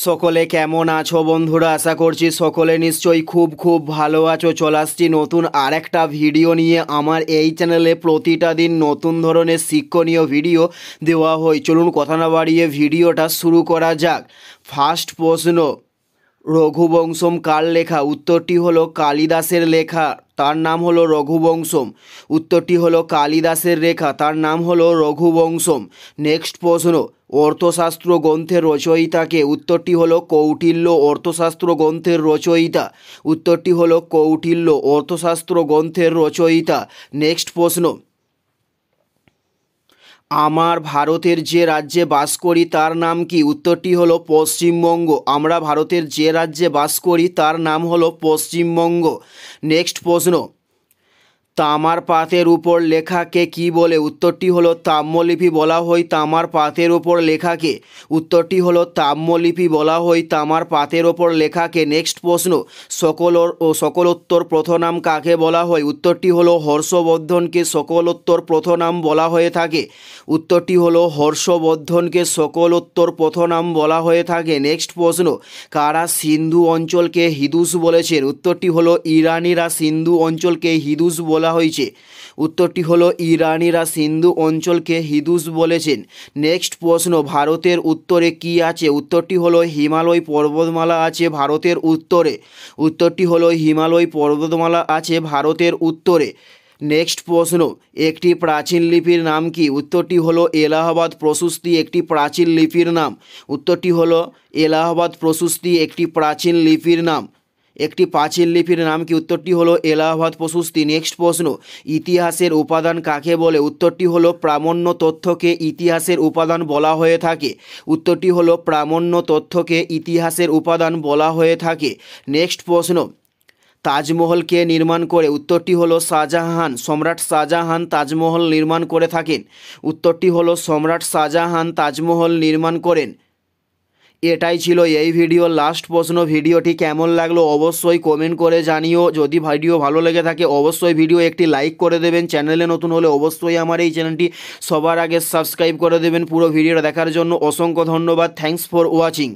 সকলে কেমন আছো বন্ধুরা? আশা করছি সকলে নিশ্চয়ই খুব ভালো আছো। চলে আসছি নতুন আরেকটা ভিডিও নিয়ে। আমার এই চ্যানেলে প্রতিটা দিন নতুন ধরনের শিক্ষণীয় ভিডিও দেওয়া হয়। চলুন কথা না বাড়িয়ে ভিডিওটা শুরু করা যাক। ফার্স্ট প্রশ্ন, রঘুবংশম কার লেখা? উত্তরটি হলো কালিদাসের লেখা, তার নাম হলো রঘুবংশম। উত্তরটি হলো কালিদাসের লেখা, তার নাম হলো রঘুবংশম। নেক্সট প্রশ্ন, অর্থশাস্ত্র গ্রন্থের রচয়িতাকে? উত্তরটি হলো কৌটিল্য অর্থশাস্ত্র গ্রন্থের রচয়িতা। উত্তরটি হলো কৌটিল্য অর্থশাস্ত্র গ্রন্থের রচয়িতা। নেক্সট প্রশ্ন, আমার ভারতের যে রাজ্যে বাস করি তার নাম কি? উত্তরটি হলো পশ্চিমবঙ্গ। আমরা ভারতের যে রাজ্যে বাস করি তার নাম হলো পশ্চিমবঙ্গ। নেক্সট প্রশ্ন, তামার পাতের উপর লেখাকে কি বলে? উত্তরটি হলো তাম্রলিপি বলা হয় তামার পাতের উপর লেখাকে। উত্তরটি হলো তাম্রলিপি বলা হয় তামার পাতের ওপর লেখাকে। নেক্সট প্রশ্ন, সকলোত্তর প্রথনাম কাকে বলা হয়? উত্তরটি হলো হর্ষবর্ধনকে সকলোত্তর প্রথনাম বলা হয়ে থাকে। উত্তরটি হলো হর্ষবর্ধনকে সকলোত্তর প্রথনাম বলা হয়ে থাকে। নেক্সট প্রশ্ন, কারা সিন্ধু অঞ্চলকে হিদুস বলেছেন? উত্তরটি হলো ইরানিরা সিন্ধু অঞ্চলকে হিদুস বলা হয়েছে। উত্তরটি হলো ইরানিরা সিন্ধু অঞ্চলকে হিদুস বলেছেন। নেক্সট প্রশ্ন, ভারতের উত্তরে কি আছে? উত্তরটি হলো হিমালয় পর্বতমালা আছে ভারতের উত্তরে। উত্তরটি হলো হিমালয় পর্বতমালা আছে ভারতের উত্তরে। নেক্সট প্রশ্ন, একটি প্রাচীন লিপির নাম কি? উত্তরটি হলো এলাহাবাদ প্রশস্তি একটি প্রাচীন লিপির নাম। উত্তরটি হলো এলাহাবাদ প্রশস্তি একটি প্রাচীন লিপির নাম। একটি প্রাচীন লিপির নাম কি? উত্তরটি হলো এলাহাবাদ প্রশস্তি। নেক্সট প্রশ্ন, ইতিহাসের উপাদান কাকে বলে? উত্তরটি হলো প্রামাণ্য তথ্যকে ইতিহাসের উপাদান বলা হয়ে থাকে। উত্তরটি হলো প্রামাণ্য তথ্যকে ইতিহাসের উপাদান বলা হয়ে থাকে। নেক্সট প্রশ্ন, তাজমহল কে নির্মাণ করে? উত্তরটি হলো শাহজাহান। সম্রাট শাহজাহান তাজমহল নির্মাণ করে থাকেন। উত্তরটি হলো সম্রাট শাহজাহান তাজমহল নির্মাণ করেন। এটাই ছিল এই ভিডিওর লাস্ট প্রশ্ন। ভিডিওটি কেমন লাগলো অবশ্যই কমেন্ট করে জানিও। যদি ভিডিও ভালো লেগে থাকে অবশ্যই ভিডিও একটি লাইক করে দেবেন। চ্যানেলে নতুন হলে অবশ্যই আমার এই চ্যানেলটি সবার আগে সাবস্ক্রাইব করে দেবেন। পুরো ভিডিওটা দেখার জন্য অসংখ্য ধন্যবাদ। Thanks for watching.